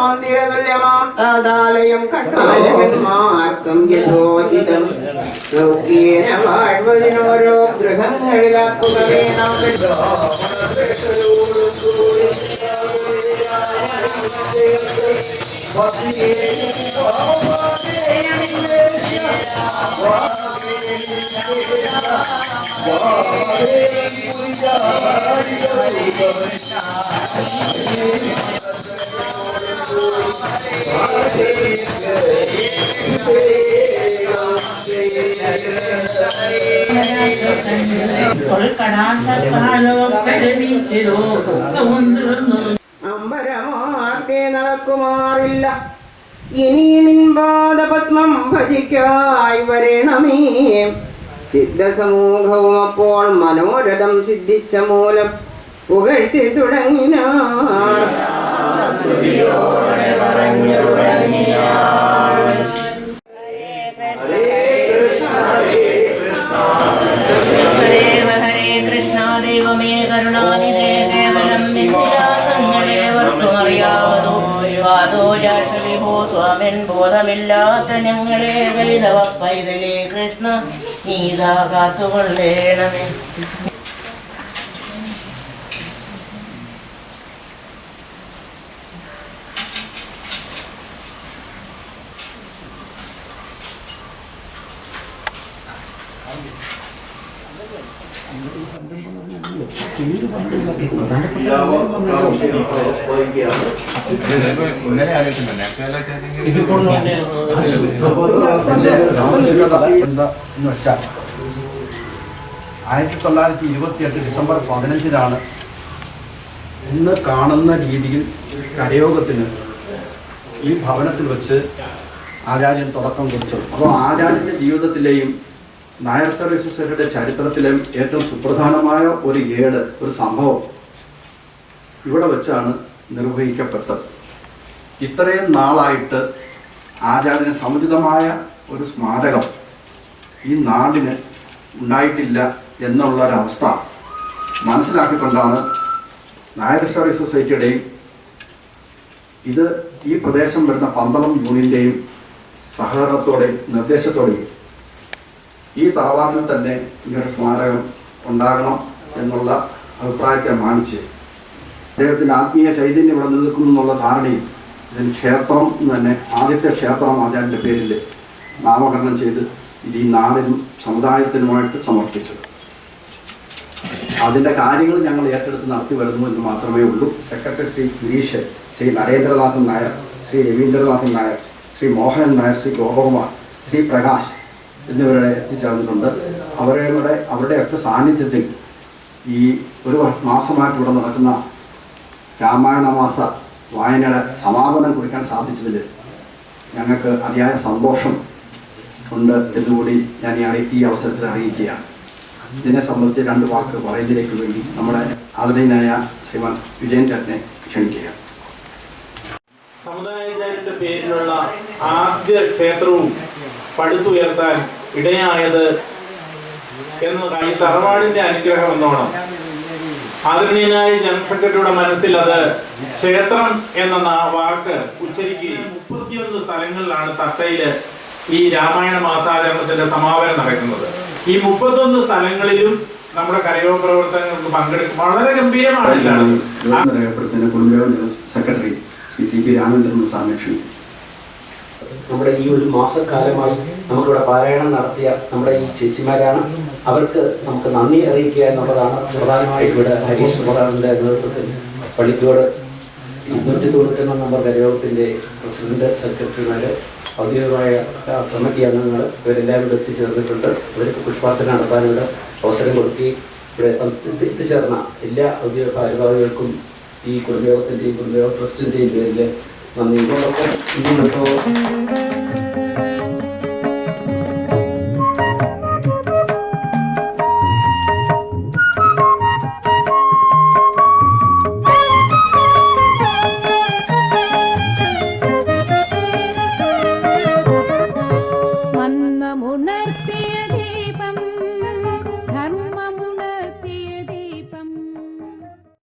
മന്ദിരതുല്യമാം താതാലയം കണ്ടാലകന്മാർക്കും യഥോചിതം സൗഖ്യേന വാഴ്വതിനോരോ ഗൃഹങ്ങളിലാക്കുക വേണം. അമ്പരമാർക്കെ നടക്കുമാറില്ല ഇനി നിൻപാദപത്മം ഭജിക്കായി വരണമേ. സിദ്ധസമൂഹവും അപ്പോൾ മനോരഥം സിദ്ധിച്ച മൂലം പുകഴ്ത്തി തുടങ്ങിനാർ. ദൈവമേ കരുണാനിധേ കേവലം നിന്ദിരാസങ്ങളെ വർത്തുമറിയാവതോ വിഭോ സ്വാമൻ ബോധമില്ലാത്ത ഞങ്ങളെ വൈതവ പൈതലേ കൃഷ്ണ നീതാ കാത്തുകൊള്ളേണമേ. ഡിസംബർ 15 ഇന്ന് കാണുന്ന രീതിയിൽ കരയോഗത്തിന് ഈ ഭവനത്തിൽ വെച്ച് ആചാര്യൻ തുടക്കം കുറിച്ചത്. അപ്പോൾ ആചാര്യൻ്റെ ജീവിതത്തിലെയും നായർ സർവീസ് സൊസൈറ്റിയുടെ ചരിത്രത്തിലെയും ഏറ്റവും സുപ്രധാനമായ ഒരു സംഭവം ഇവിടെ വെച്ചാണ് നിർവഹിക്കപ്പെട്ടത്. ഇത്രയും നാളായിട്ട് ആചാര്യന് സമുചിതമായ ഒരു സ്മാരകം ഈ നാടിന് ഉണ്ടായിട്ടില്ല എന്നുള്ളൊരവസ്ഥ മനസ്സിലാക്കിക്കൊണ്ടാണ് നായർ സർവീസ് സൊസൈറ്റിയുടെയും ഇത് ഈ പ്രദേശം വരുന്ന 12 യൂണിയൻ്റെയും സഹകരണത്തോടെയും നിർദ്ദേശത്തോടെയും ഈ തറവാട്ടിൽ തന്നെ ഇങ്ങനെ സ്മാരകം ഉണ്ടാകണം എന്നുള്ള അഭിപ്രായത്തെ മാനിച്ച് അദ്ദേഹത്തിൻ്റെ ആത്മീയ ചൈതന്യം ഇവിടെ നിലനിൽക്കുന്നു എന്നുള്ള ധാരണയും ഇതിന് ക്ഷേത്രം എന്ന് തന്നെ ആദ്യത്തെ ക്ഷേത്രം ആചാര്യൻ്റെ പേരിൽ നാമകരണം ചെയ്ത് ഇത് ഈ നാടിനും സമുദായത്തിനുമായിട്ട് സമർപ്പിച്ചത്. അതിൻ്റെ കാര്യങ്ങൾ ഞങ്ങൾ ഏറ്റെടുത്ത് നടത്തി വരുന്നു എന്ന് മാത്രമേ ഉള്ളൂ. സെക്രട്ടറി ശ്രീ ഗിരീഷ്, ശ്രീ നരേന്ദ്രനാഥൻ നായർ, ശ്രീ രവീന്ദ്രനാഥൻ നായർ, ശ്രീ മോഹൻ നായർ, ശ്രീ ഗോപകുമാർ, ശ്രീ പ്രകാശ് എന്നിവരുടെ എത്തിച്ചേർന്നിട്ടുണ്ട്. അവരുടെയൊക്കെ സാന്നിധ്യത്തിൽ ഈ ഒരു മാസമായിട്ട് ഇവിടെ നടക്കുന്ന രാമായണ മാസ വായനയുടെ സമാപനം കുറിക്കാൻ സാധിച്ചതിൽ ഞങ്ങൾക്ക് അതിയായ സന്തോഷം ഉണ്ട് എന്നുകൂടി ഞാൻ ഈ അവസരത്തിൽ അറിയിക്കുകയാണ്. ഇതിനെ സംബന്ധിച്ച് 2 വാക്ക് പറയുന്നതിലേക്ക് വേണ്ടി നമ്മുടെ ആദരണീയനായ ശ്രീമാൻ വിജയൻ ചേട്ടനെ ക്ഷണിക്കുക. സമുദായത്തിന്റെ പേരിലുള്ള ആദ്യ ക്ഷേത്രവും പടുത്തുയർത്താൻ ഇടയായത് ഈ തറവാടിന്റെ അനുഗ്രഹം എന്നോണം ആദരണീയനായ ജനറൽ സെക്രട്ടറിയുടെ മനസ്സിൽ അത് ക്ഷേത്രം എന്ന വാക്ക് ഉച്ചരിക്കുകയും 31 സ്ഥലങ്ങളിലാണ് തട്ടയില് ഈ രാമായണ മാസാചരണത്തിന്റെ സമാപനം നടക്കുന്നത്. ഈ 31 സ്ഥലങ്ങളിലും നമ്മുടെ കരയോഗ പ്രവർത്തനങ്ങൾക്ക് പങ്കെടുക്കും. വളരെ ഗംഭീരമാണ്. സെക്രട്ടറി CP രാമചന്ദ്രൻ സാമേക്ഷി നമ്മുടെ ഈ ഒരു മാസക്കാലമായി നമുക്കിവിടെ പാരായണം നടത്തിയ നമ്മുടെ ഈ ചേച്ചിമാരാണ്. അവർക്ക് നമുക്ക് നന്ദി അറിയിക്കുക എന്നുള്ളതാണ് പ്രധാനമായിട്ട് ഇവിടെ ഹരീഷ് സാറിൻ്റെ നേതൃത്വത്തിൽ പള്ളിക്കോട് 291 നമ്പർ കരയോഗത്തിൻ്റെ പ്രസിഡന്റ്, സെക്രട്ടറിമാർ, ഔദ്യോഗികമായ കമ്മിറ്റി അംഗങ്ങൾ ഇവരെല്ലാവരും എത്തിച്ചേർന്നിട്ടുണ്ട്. ഇവർക്ക് പുഷ്പാർച്ചന നടത്താനുള്ള അവസരം കൊടുക്കുകയും ഇവിടെ എത്തിച്ചേർന്ന എല്ലാ ഔദ്യോഗിക ഭാരവാഹികൾക്കും ഈ കുടുംബയോഗത്തിൻ്റെയും കുടുംബയോഗ ട്രസ്റ്റിൻ്റെയും പേരിൽ നന്ദി. ഇതോടൊപ്പം ഇന്നിപ്പോൾ മന്നമുണർത്തിയ